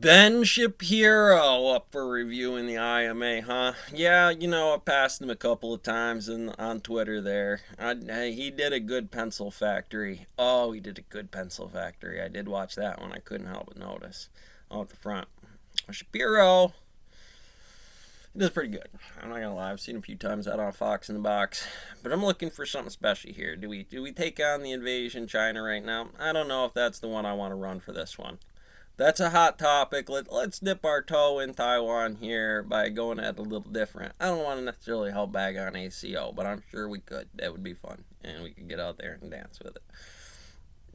Ben Shapiro up for review in the IMA, huh? Yeah, I passed him a couple of times on Twitter there. He did a good pencil factory. Oh, he did a good pencil factory. I did watch that one. I couldn't help but notice. Oh, at the front. Shapiro. He does pretty good. I'm not gonna lie. I've seen a few times out on Fox in the Box, but I'm looking for something special here. Do we take on the invasion China right now? I don't know if that's the one I want to run for this one. That's a hot topic. Let's dip our toe in Taiwan here by going at it a little different. I don't want to necessarily help bag on ACO, but I'm sure we could. That would be fun, and we could get out there and dance with it.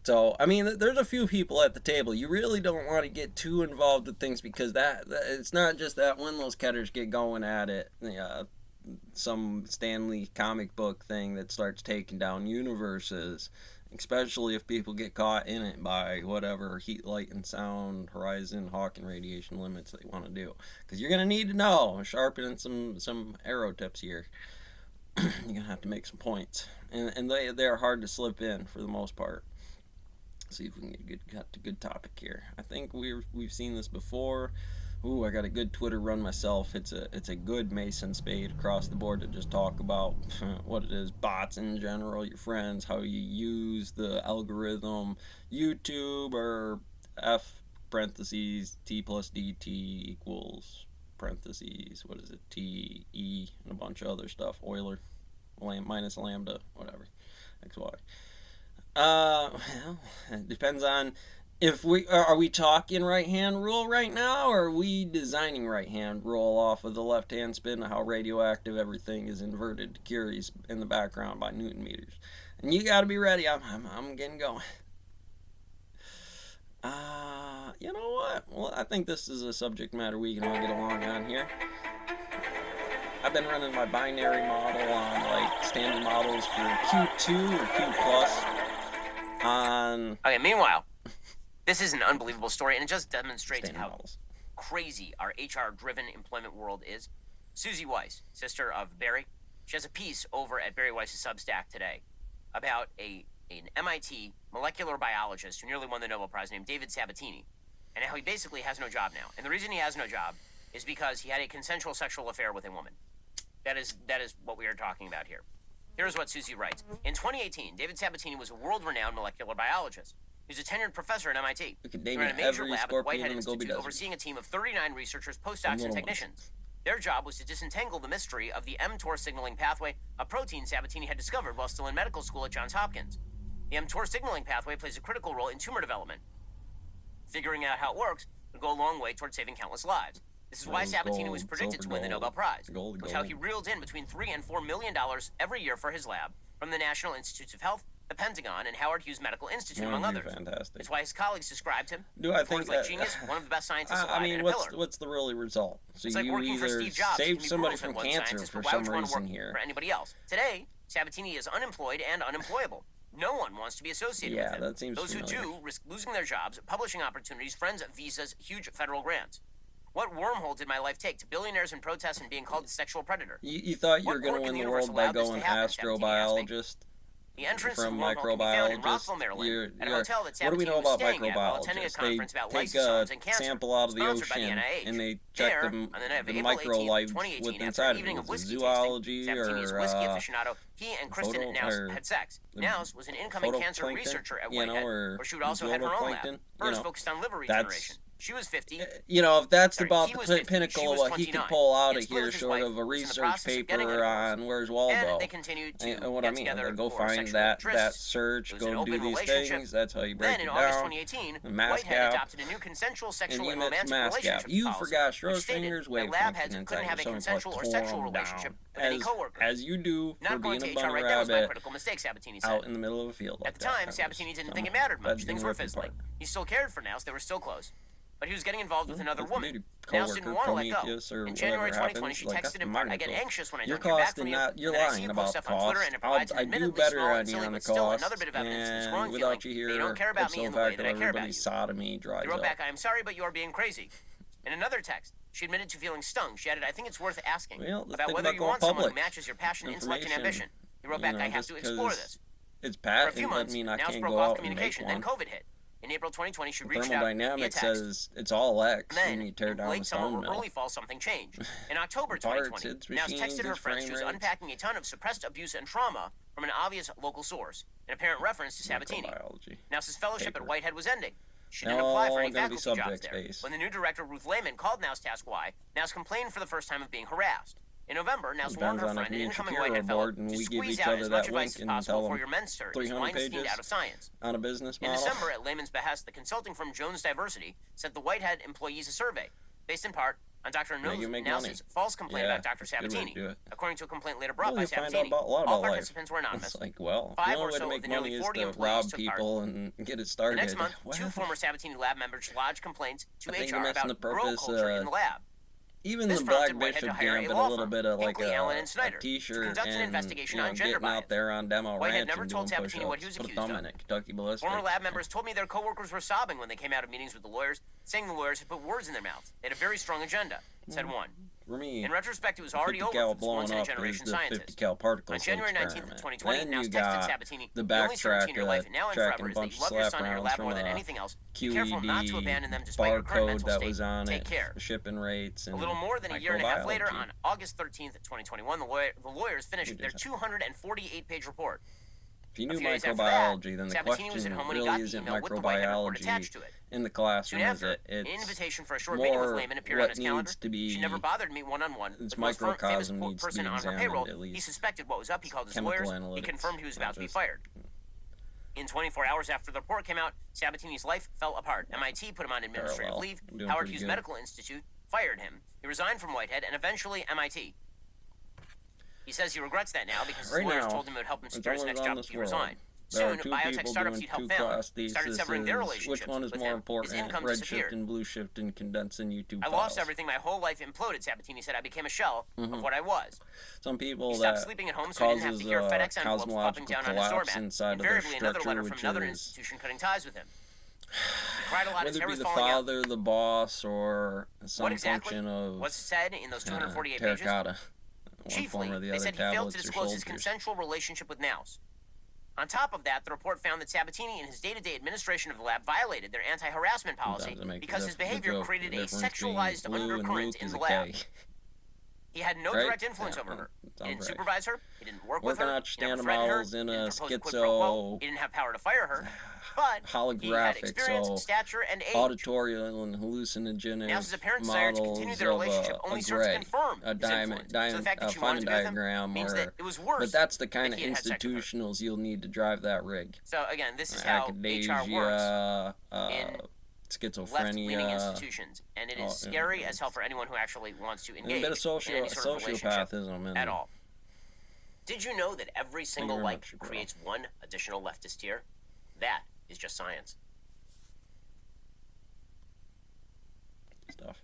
So, I mean, there's a few people at the table. You really don't want to get too involved with things because that it's not just that when those ketters get going at it, some Stanley comic book thing that starts taking down universes, especially if people get caught in it by whatever heat, light, and sound, horizon, Hawking radiation limits they want to do. Because you're going to need to know, sharpening some arrow tips here. You're going to have to make some points. And they're hard to slip in for the most part. See if we can get a good topic here. I think we've seen this before. Ooh, I got a good Twitter run myself. It's a good Mason Spade across the board to just talk about what it is, bots in general, your friends, how you use the algorithm, YouTube or F parentheses T plus DT equals parentheses, what is it, T, E, and a bunch of other stuff, Euler, minus lambda, whatever, XY. Well, it depends on if we are we talking right hand rule right now, or are we designing right hand rule off of the left hand spin of how radioactive everything is inverted to Curie's in the background by Newton meters? And you got to be ready. I'm getting going. You know what? Well, I think this is a subject matter we can all get along on here. I've been running my binary model on like standard models for Q2 or Q plus. Okay, meanwhile, this is an unbelievable story, and it just demonstrates how crazy our HR-driven employment world is. Susie Weiss, sister of Barry, she has a piece over at Barry Weiss's Substack today about an MIT molecular biologist who nearly won the Nobel Prize named David Sabatini, and how he basically has no job now. And the reason he has no job is because he had a consensual sexual affair with a woman. That is what we are talking about here. Here's what Susie writes. In 2018, David Sabatini was a world-renowned molecular biologist. He was a tenured professor at MIT. He ran a major lab at the Whitehead Institute, overseeing a team of 39 researchers, postdocs, and technicians. Their job was to disentangle the mystery of the mTOR signaling pathway, a protein Sabatini had discovered while still in medical school at Johns Hopkins. The mTOR signaling pathway plays a critical role in tumor development. Figuring out how it works would go a long way toward saving countless lives. This is why Sabatini was predicted to win the Nobel Prize. It was how he reeled in between $3 and $4 million every year for his lab from the National Institutes of Health, the Pentagon, and Howard Hughes Medical Institute, among others. Fantastic. It's why his colleagues described him. I think like genius, one of the best scientists alive, I mean, and a what's the really result? So it's you like working for either Steve Jobs, saved somebody from cancer for some reason here. For anybody else. Today, Sabatini is unemployed and unemployable. No one wants to be associated with him. That seems Those familiar. who do risk losing their jobs, publishing opportunities, friends, visas, huge federal grants. What wormhole did my life take to billionaires and protests and being called a sexual predator? You thought you were going to win the world by going astrobiologist the entrance from to the wormhole can be found in microbiologist? Rockville, Maryland, at a hotel that What do we Sabatini know was about staying at while attending a microbiologists? They conference about take lysosomes a and cancer, sample out of the sponsored by the ocean NIH. and they There, check on the night of the April 18, microlife 2018, with after inside an evening of of it. whiskey Zoology tasting, Sabatini's or whiskey aficionado, he and Kristen Naus had sex. Naus was an incoming cancer photoplankton, researcher at you know, Whitehead, or where she would also had her own lab. zooplankton, Hers focused on liver regeneration. She was 50. If that's about he was the 50, pinnacle she of was what he could 29. pull out He of split here, with his sort wife, of a was in the research process of getting a paper divorce. on Where's Waldo. And they continued to And what get I mean, together go for find sexual that trysts. search, It was an go do open these relationship. things. That's how you break Then, it in August down. 2018, Mass Whitehead gap. adopted a new consensual sexual and Unit romantic mass gap. relationships You policy, forgot which Schrodinger's stated wave that lab function heads inside couldn't have a something consensual called or sexual torn relationship down. with any coworker. As you do for Not going being to a HR bunny right, that was my rabbit critical mistake, Sabatini said. out in the middle of a field. At the time, Sabatini didn't think it mattered much. Things were fizzling. He still cared for Naus, they were still close. But he was getting involved with another woman. Naus didn't want to let go. In January 2020, she texted him, I get anxious when I don't hear back from you. You're And I see lying you about post stuff on Twitter and it provides an I do admittedly better small on and you silly, on the but still cost. another bit of evidence of this growing And feeling without you that here, you don't care about me in the way that I care about you. sodomy dries He wrote up. back, I am sorry, but you are being crazy. In another text, she admitted to feeling stung. She added, I think it's worth asking about whether you want someone who matches your passion, intellect, and ambition. He wrote back, I have to explore this. It's For a patent, few doesn't months, mean I Naus can't broke go off out and make communication, then one. COVID hit. In April 2020, she reached out Thermodynamics says it's all X when you tear down the stone mill. Early fall, something changed. In October 2020, Nouse texted her friends she was unpacking a ton of suppressed abuse and trauma from an obvious local source, an apparent reference to Sabatini. Nouse's fellowship at Whitehead was ending. She didn't apply for any faculty jobs there. When the new director, Ruth Lehman, called Nouse to ask why, Nouse complained for the first time of being harassed. In November, Nouse warned her friend, an incoming Whitehead fellow, to squeeze out as much advice as possible for your mentor is Weinstein out of science. On a business model. In December, at Lehman's behest, the consulting firm Jones Diversity sent the Whitehead employees a survey, based in part on Dr. Nouse's false complaint about Dr. Sabatini. According to a complaint later brought by Sabatini, all participants were anonymous. It's like, well, 5 or so of the nearly 40 employees took part. And get it started. The next month, 2 former Sabatini lab members lodged complaints to HR about girl culture in the lab. Even the Black Bishop gambit a little bit of like a t-shirt and getting out there on demo ranch and doing push-ups. Put a thumb in it, Kentucky Ballistic. Former lab members told me their coworkers were sobbing when they came out of meetings with the lawyers, saying the lawyers had put words in their mouths. They had a very strong agenda, said one. For me, in retrospect, it was already over for this once-in-a-generation scientist. On January 19th of 2020, Nouse texted Sabatini, the only certainty in your life now and forever is that you love your son and your lab more than anything else. Be careful not to abandon them despite your current mental state. Take care. Shipping rates and a little more than a year and a half later, on August 13th, 2021, the lawyers finished their 248-page report. If you knew microbiology, then the question really isn't microbiology in the classroom, is it? It's invitation for a short meeting with Lehman appeared on his calendar. She never bothered to meet one-on-one. Its microcosm needs to be examined, at least. He suspected what was up. He called his lawyers. He confirmed he was about to be fired. In 24 hours after the report came out, Sabatini's life fell apart. MIT put him on administrative leave. Howard Hughes Medical Institute fired him. He resigned from Whitehead and eventually MIT. He says he regrets that now because his lawyers told him it would help him secure his next job if he resigned. Soon, biotech startups he'd helped found started severing their relationships with him. His income disappeared. Redshift and Blueshift and condensing YouTube I lost everything. My whole life imploded, Sabatini said. I became a shell of what I was. Some people he stopped sleeping at home so he didn't have to hear FedEx envelopes popping down on his doormat. Invariably, another letter from another institution cutting ties with him. He cried a lot. Whether it be the father, the boss, or some function of what's said in those 248 pages? Chiefly, they said he failed to disclose his consensual relationship with Nouse. On top of that, the report found that Sabatini and his day-to-day administration of the lab violated their anti-harassment policy because his behavior created a sexualized undercurrent in the lab. He had no direct influence over her. He didn't supervise her. He didn't work with her. He never threatened her. He didn't propose a quid pro quo. He didn't have power to fire her. But he had experience, stature, and age. Auditorial and hallucinogenic Nouse's apparent desire to continue their relationship only serves to confirm his influence. So the fact that she wanted to be with him means that it was worse. But that's the kind of institutionals you'll need to drive that rig. So again, this is how HR works in schizophrenia, left-leaning institutions, and it is scary as hell for anyone who actually wants to engage in any sort of relationship at all. Did you know that every single like creates one additional leftist tier? That is just science. Stuff.